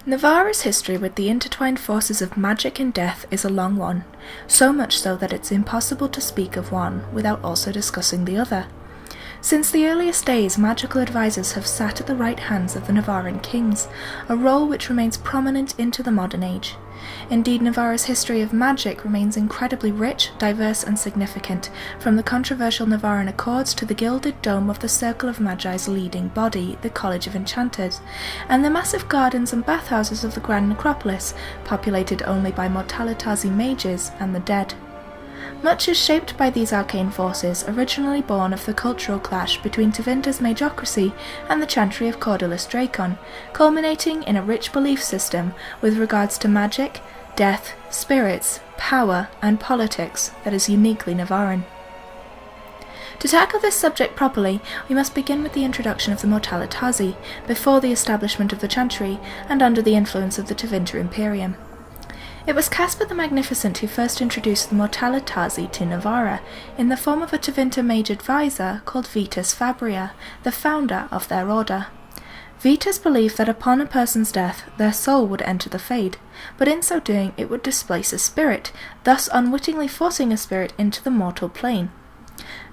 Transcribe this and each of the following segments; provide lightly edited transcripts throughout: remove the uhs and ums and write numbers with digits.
Nevarra's history with the intertwined forces of magic and death is a long one, so much so that it's impossible to speak of one without also discussing the other. Since the earliest days, magical advisors have sat at the right hands of the Nevarran kings, a role which remains prominent into the modern age. Indeed, Nevarra's history of magic remains incredibly rich, diverse and significant, from the controversial Nevarran Accords to the gilded dome of the Circle of Magi's leading body, the College of Enchanters, and the massive gardens and bathhouses of the Grand Necropolis, populated only by Mortalitazi mages and the dead. Much is shaped by these arcane forces, originally born of the cultural clash between Tevinter's magocracy and the chantry of Cordylus Dracon, culminating in a rich belief system with regards to magic, death, spirits, power, and politics that is uniquely Nevarran. To tackle this subject properly, we must begin with the introduction of the Mortalitazi, before the establishment of the chantry, and under the influence of the Tevinter Imperium. It was Caspar the Magnificent who first introduced the Mortalitazi to Nevarra, in the form of a Tevinter mage advisor called Vitus Fabria, the founder of their order. Vitus believed that upon a person's death their soul would enter the Fade, but in so doing it would displace a spirit, thus unwittingly forcing a spirit into the mortal plane.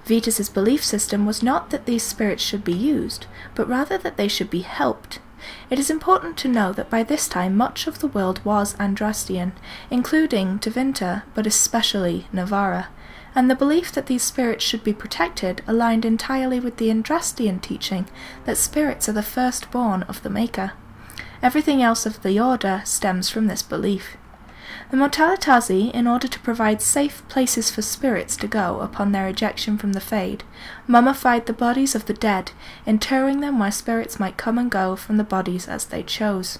Vitus's belief system was not that these spirits should be used, but rather that they should be helped. It is important to know that by this time much of the world was Andrastian, including Tevinter, but especially Nevarra, and the belief that these spirits should be protected aligned entirely with the Andrastian teaching that spirits are the firstborn of the Maker. Everything else of the order stems from this belief. The Mortalitazi, in order to provide safe places for spirits to go upon their ejection from the Fade, mummified the bodies of the dead, interring them where spirits might come and go from the bodies as they chose.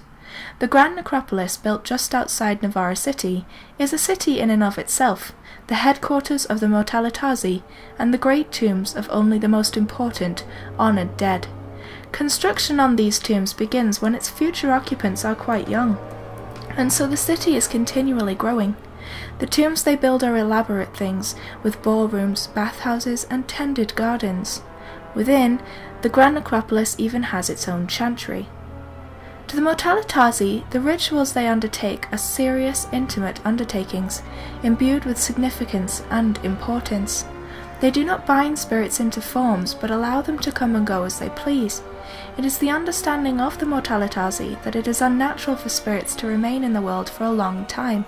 The Grand Necropolis, built just outside Nevarra city, is a city in and of itself, the headquarters of the Mortalitazi, and the great tombs of only the most important, honoured dead. Construction on these tombs begins when its future occupants are quite young, and so the city is continually growing. The tombs they build are elaborate things, with ballrooms, bathhouses, and tended gardens. Within, the Grand Necropolis even has its own chantry. To the Mortalitazi, the rituals they undertake are serious, intimate undertakings, imbued with significance and importance. They do not bind spirits into forms, but allow them to come and go as they please. It is the understanding of the Mortalitazi that it is unnatural for spirits to remain in the world for a long time,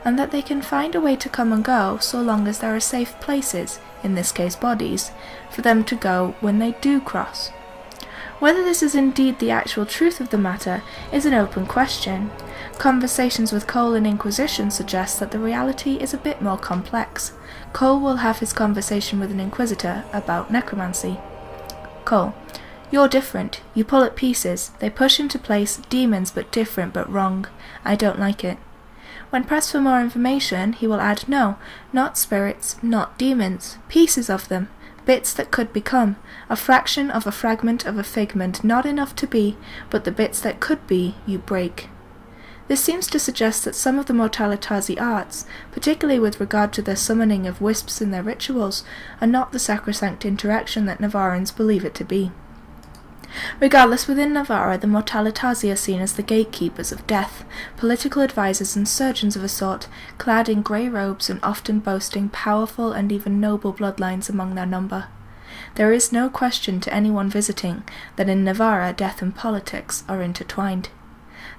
and that they can find a way to come and go so long as there are safe places, in this case bodies, for them to go when they do cross. Whether this is indeed the actual truth of the matter is an open question. Conversations with Cole in Inquisition suggest that the reality is a bit more complex. Cole will have his conversation with an Inquisitor about necromancy. Cole: "You're different. You pull at pieces. They push into place, demons but different but wrong. I don't like it." When pressed for more information, he will add, "No, not spirits, not demons. Pieces of them. Bits that could become. A fraction of a fragment of a figment, not enough to be, but the bits that could be, you break." This seems to suggest that some of the Mortalitazi arts, particularly with regard to their summoning of wisps in their rituals, are not the sacrosanct interaction that Nevarrans believe it to be. Regardless, within Nevarra, the Mortalitazi are seen as the gatekeepers of death, political advisors and surgeons of a sort, clad in grey robes and often boasting powerful and even noble bloodlines among their number. There is no question to anyone visiting that in Nevarra death and politics are intertwined.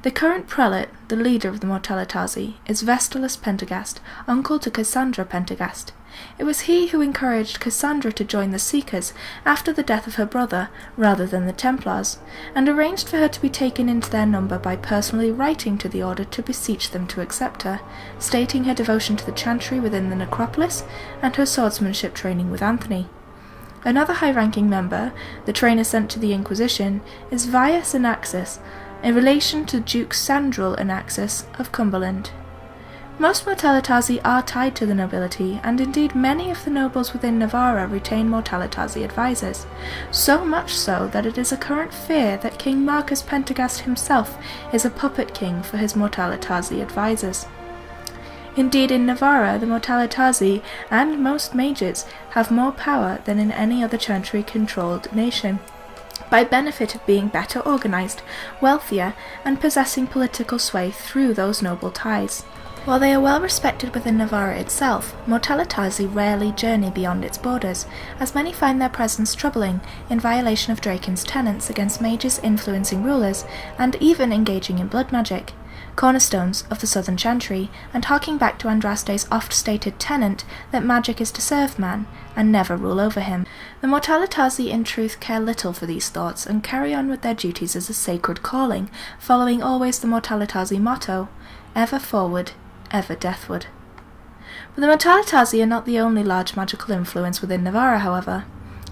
The current prelate, the leader of the Mortalitazi, is Vestulus Pentagast, uncle to Cassandra Pentagast. It was he who encouraged Cassandra to join the Seekers after the death of her brother, rather than the Templars, and arranged for her to be taken into their number by personally writing to the order to beseech them to accept her, stating her devotion to the chantry within the necropolis and her swordsmanship training with Anthony. Another high-ranking member, the trainer sent to the Inquisition, is Vius Anaxis, in relation to Duke Sandral Anaxis of Cumberland. Most Mortalitazi are tied to the nobility, and indeed many of the nobles within Nevarra retain Mortalitazi advisors, so much so that it is a current fear that King Marcus Pentagast himself is a puppet king for his Mortalitazi advisors. Indeed, in Nevarra, the Mortalitazi and most mages have more power than in any other chantry-controlled nation. by benefit of being better organised, wealthier, and possessing political sway through those noble ties. While they are well respected within Nevarra itself, Mortalitazi rarely journey beyond its borders, as many find their presence troubling, in violation of Draken's tenets against mages influencing rulers, and even engaging in blood magic, cornerstones of the Southern Chantry, and harking back to Andraste's oft-stated tenet that magic is to serve man, and never rule over him. The Mortalitazi in truth care little for these thoughts, and carry on with their duties as a sacred calling, following always the Mortalitazi motto, ever forward, ever deathward. But the Mortalitazi are not the only large magical influence within Nevarra, however.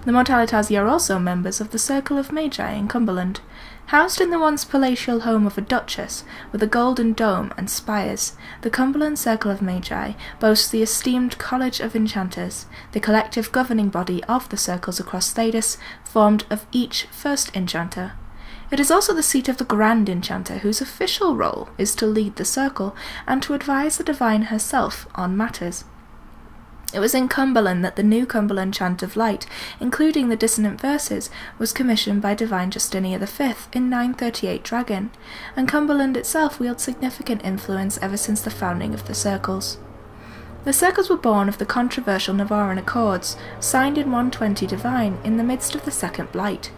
The Mortalitazi are also members of the Circle of Magi in Cumberland. Housed in the once palatial home of a duchess, with a golden dome and spires, the Cumberland Circle of Magi boasts the esteemed College of Enchanters, the collective governing body of the circles across Thedas, formed of each first enchanter. It is also the seat of the Grand Enchanter, whose official role is to lead the circle and to advise the Divine herself on matters. It was in Cumberland that the new Cumberland Chant of Light, including the dissonant verses, was commissioned by Divine Justinia V in 938 Dragon, and Cumberland itself wields significant influence ever since the founding of the circles. The circles were born of the controversial Nevarran Accords, signed in 120 Divine in the midst of the Second Blight.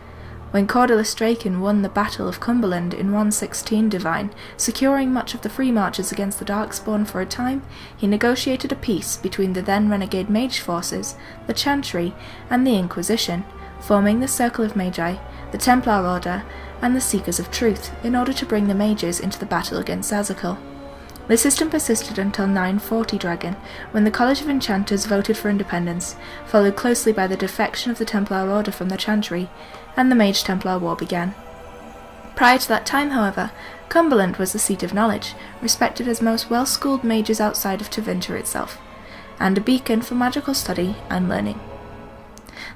When Cordulus Draken won the Battle of Cumberland in 116 Divine, securing much of the free marches against the Darkspawn for a time, he negotiated a peace between the then renegade mage forces, the Chantry, and the Inquisition, forming the Circle of Magi, the Templar Order, and the Seekers of Truth, in order to bring the mages into the battle against Zazzikal. The system persisted until 940 Dragon, when the College of Enchanters voted for independence, followed closely by the defection of the Templar Order from the Chantry, and the Mage-Templar War began. Prior to that time, however, Cumberland was the seat of knowledge, respected as most well-schooled mages outside of Tevinter itself, and a beacon for magical study and learning.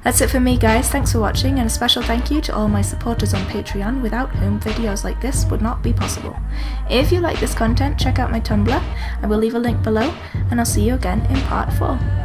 That's it for me, guys. Thanks for watching, and a special thank you to all my supporters on Patreon, without whom videos like this would not be possible. If you like this content, check out my Tumblr. I will leave a link below, and I'll see you again in part 4.